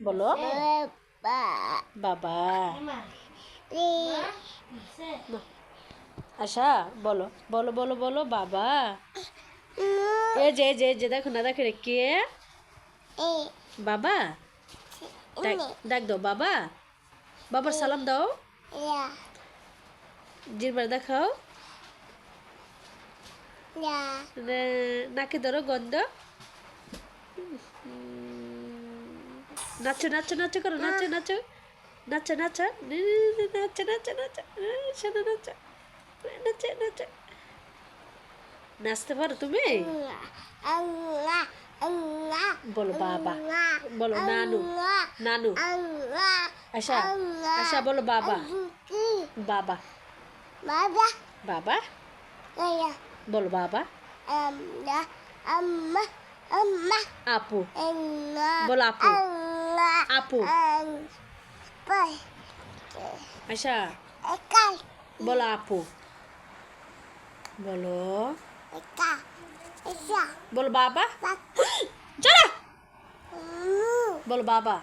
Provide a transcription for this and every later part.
বলো বাবা। আশা বলো বলো বলো বলো বাবা। যে দেখো না দেখো রে কে বাবা। ডাক দাও বাবা। বাবার সালাম দাও। জিরবার দেখাও। নাকে ধরো গন্ধ। নাচো নাচো নাচো করো নাচো নাচো নাচো নাচো নাচো নাচো নাচো শোনো নাচো নাচো নাচো। নাচতে পারো তুমি? বলো বাবা বলো নানু নানু। আশা আশা বলো বাবা বাবা বাবা বলো বাবা। আপু বলো আপু আপু। আশা বলো আপু বলো বলো বাবা। চলো বলো বাবা।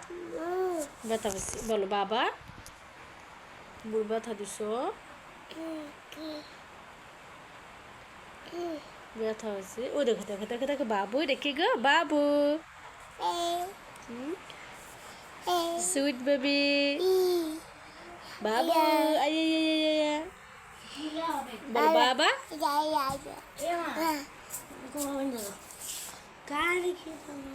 ব্যথা পেয়েছি বলো বাবা। মুর ব্যথা দিছ ব্যথা হয়েছে। ও দেখো দেখো দেখো দেখো বাবু রেখে গো বাবু। সুইট বেবি বাবু। বলো বাবা।